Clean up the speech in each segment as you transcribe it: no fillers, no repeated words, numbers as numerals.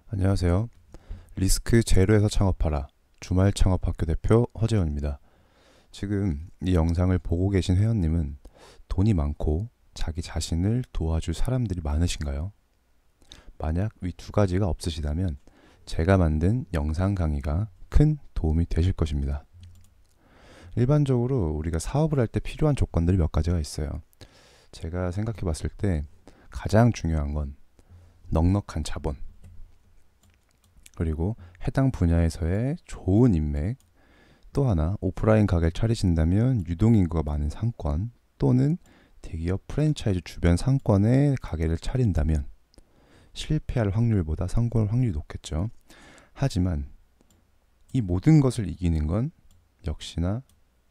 안녕하세요. 리스크 제로에서 창업하라. 주말 창업학교 대표 허재원입니다. 지금 이 영상을 보고 계신 회원님은 돈이 많고 자기 자신을 도와줄 사람들이 많으신가요? 만약 위 두 가지가 없으시다면 제가 만든 영상 강의가 큰 도움이 되실 것입니다. 일반적으로 우리가 사업을 할 때 필요한 조건들이 몇 가지가 있어요. 제가 생각해 봤을 때 가장 중요한 건 넉넉한 자본, 그리고 해당 분야에서의 좋은 인맥, 또 하나 오프라인 가게를 차리신다면 유동인구가 많은 상권 또는 대기업 프랜차이즈 주변 상권에 가게를 차린다면 실패할 확률보다 성공할 확률이 높겠죠. 하지만 이 모든 것을 이기는 건 역시나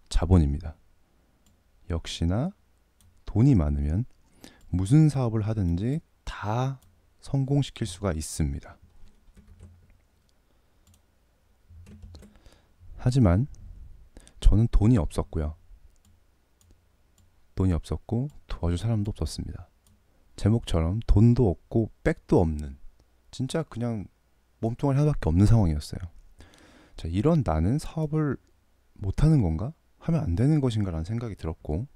자본입니다. 역시나 돈이 많으면 무슨 사업을 하든지 다 성공시킬 수가 있습니다. 하지만 저는 돈이 없었고요. 돈이 없었고 도와줄 사람도 없었습니다. 제목처럼 돈도 없고 백도 없는, 진짜 그냥 몸뚱아리 하나밖에 없는 상황이었어요. 자, 이런 나는 사업을 못하는 건가? 하면 안 되는 것인가? 라는 생각이 들었고,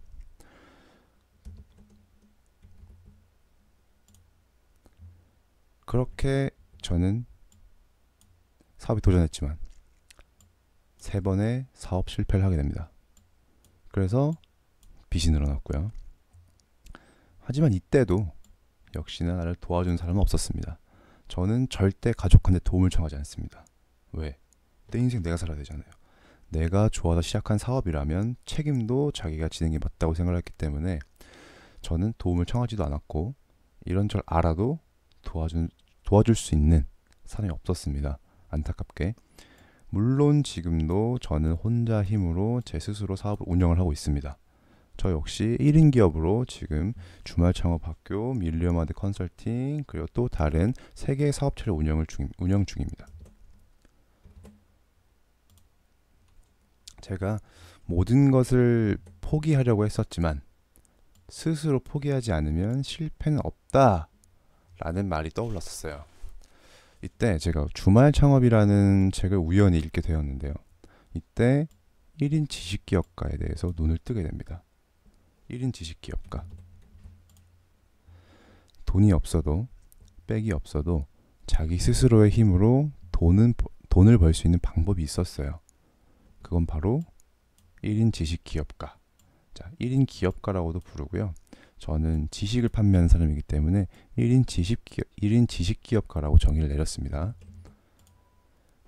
그렇게 저는 사업에 도전했지만 3번의 사업 실패를 하게 됩니다. 그래서 빚이 늘어났고요. 하지만 이때도 역시나 나를 도와준 사람은 없었습니다. 저는 절대 가족한테 도움을 청하지 않습니다. 왜? 내 인생 내가 살아야 되잖아요. 내가 좋아서 시작한 사업이라면 책임도 자기가 지는 게 맞다고 생각을 했기 때문에 저는 도움을 청하지도 않았고, 이런 줄 알아도 도와줄 수 있는 사람이 없었습니다. 안타깝게. 물론 지금도 저는 혼자 힘으로 제 스스로 사업을 운영을 하고 있습니다. 저 역시 1인 기업으로 지금 주말 창업학교, 밀리엄아드 컨설팅, 그리고 또 다른 3개의 사업체를 운영 중입니다. 제가 모든 것을 포기하려고 했었지만 스스로 포기하지 않으면 실패는 없다 라는 말이 떠올랐었어요. 이때 제가 주말 창업이라는 책을 우연히 읽게 되었는데요. 이때 1인 지식기업가에 대해서 눈을 뜨게 됩니다. 1인 지식기업가. 돈이 없어도, 백이 없어도 자기 스스로의 힘으로 돈을 벌 수 있는 방법이 있었어요. 그건 바로 1인 지식기업가. 자, 1인 기업가라고도 부르고요. 저는 지식을 판매하는 사람이기 때문에 1인 지식기업가라고 정의를 내렸습니다.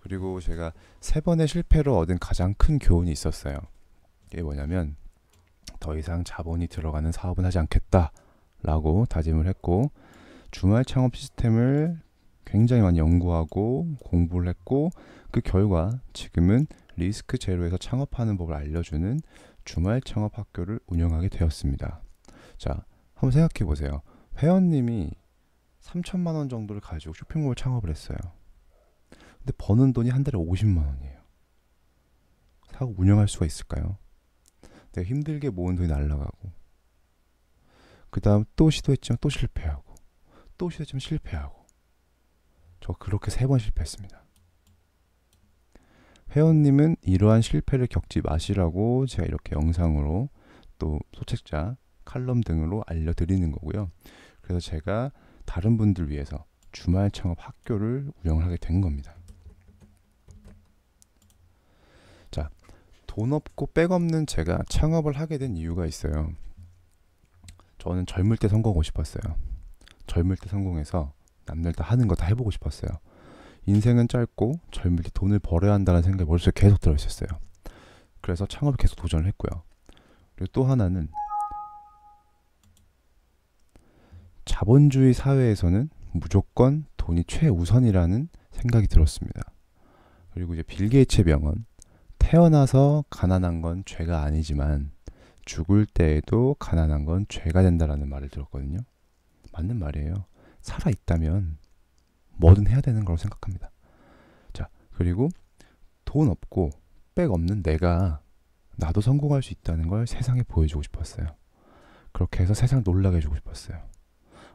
그리고 제가 3번의 실패로 얻은 가장 큰 교훈이 있었어요. 이게 뭐냐면, 더 이상 자본이 들어가는 사업은 하지 않겠다라고 다짐을 했고, 주말 창업 시스템을 굉장히 많이 연구하고 공부를 했고, 그 결과 지금은 리스크 제로에서 창업하는 법을 알려주는 주말 창업 학교를 운영하게 되었습니다. 자, 한번 생각해 보세요. 회원님이 3천만 원 정도를 가지고 쇼핑몰 창업을 했어요. 근데 버는 돈이 한 달에 50만 원이에요. 사업 운영할 수가 있을까요? 내가 힘들게 모은 돈이 날아가고, 그 다음 또 시도했지만 또 실패하고, 또 시도했지만 실패하고. 저 그렇게 3번 실패했습니다. 회원님은 이러한 실패를 겪지 마시라고 제가 이렇게 영상으로, 또 소책자, 칼럼 등으로 알려드리는 거고요. 그래서 제가 다른 분들 위해서 주말 창업 학교를 운영을 하게 된 겁니다. 자, 돈 없고 백 없는 제가 창업을 하게 된 이유가 있어요. 저는 젊을 때 성공하고 싶었어요. 젊을 때 성공해서 남들 다 하는 거 다 해보고 싶었어요. 인생은 짧고 젊을 때 돈을 벌어야 한다는 생각이 머릿속에 계속 들어있었어요. 그래서 창업에 계속 도전을 했고요. 그리고 또 하나는 자본주의 사회에서는 무조건 돈이 최우선이라는 생각이 들었습니다. 그리고 이제 빌 게이츠의 명언, 태어나서 가난한 건 죄가 아니지만 죽을 때에도 가난한 건 죄가 된다라는 말을 들었거든요. 맞는 말이에요. 살아있다면 뭐든 해야 되는 거라고 생각합니다. 자, 그리고 돈 없고 백 없는 나도 성공할 수 있다는 걸 세상에 보여주고 싶었어요. 그렇게 해서 세상 놀라게 해주고 싶었어요.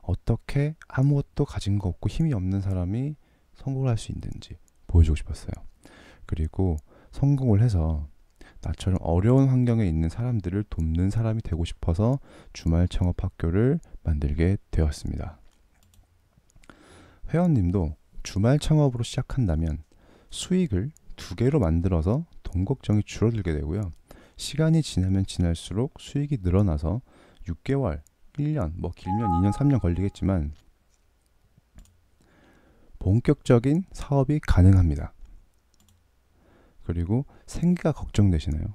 어떻게 아무것도 가진 거 없고 힘이 없는 사람이 성공을 할 수 있는지 보여주고 싶었어요. 그리고 성공을 해서 나처럼 어려운 환경에 있는 사람들을 돕는 사람이 되고 싶어서 주말 창업 학교를 만들게 되었습니다. 회원님도 주말 창업으로 시작한다면 수익을 2개로 만들어서 돈 걱정이 줄어들게 되고요. 시간이 지나면 지날수록 수익이 늘어나서 6개월, 1년, 뭐 길면 2년, 3년 걸리겠지만 본격적인 사업이 가능합니다. 그리고 생계가 걱정되시나요?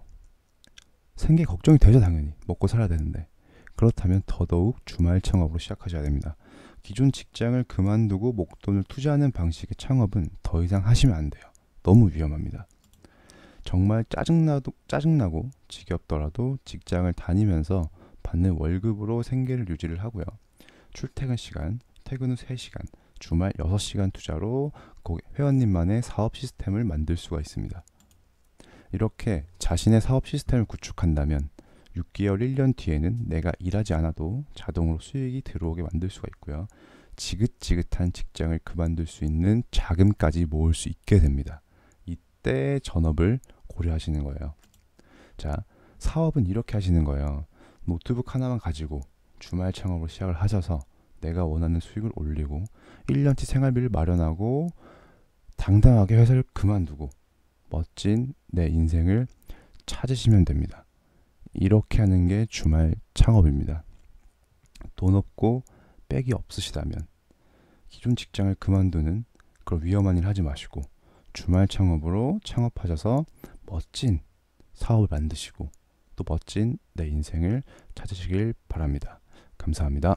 생계 걱정이 되죠, 당연히. 먹고 살아야 되는데. 그렇다면 더더욱 주말 창업으로 시작하셔야 됩니다. 기존 직장을 그만두고 목돈을 투자하는 방식의 창업은 더 이상 하시면 안 돼요. 너무 위험합니다. 정말 짜증나고 지겹더라도 직장을 다니면서 받는 월급으로 생계를 유지를 하고요. 출퇴근 시간, 퇴근 후 3시간, 주말 6시간 투자로 회원님만의 사업 시스템을 만들 수가 있습니다. 이렇게 자신의 사업 시스템을 구축한다면 6개월, 1년 뒤에는 내가 일하지 않아도 자동으로 수익이 들어오게 만들 수가 있고요. 지긋지긋한 직장을 그만둘 수 있는 자금까지 모을 수 있게 됩니다. 이때 전업을 고려하시는 거예요. 자, 사업은 이렇게 하시는 거예요. 노트북 하나만 가지고 주말 창업으로 시작을 하셔서 내가 원하는 수익을 올리고 1년치 생활비를 마련하고 당당하게 회사를 그만두고 멋진 내 인생을 찾으시면 됩니다. 이렇게 하는 게 주말 창업입니다. 돈 없고 백이 없으시다면 기존 직장을 그만두는 그런 위험한 일 하지 마시고 주말 창업으로 창업하셔서 멋진 사업을 만드시고 또 멋진 내 인생을 찾으시길 바랍니다. 감사합니다.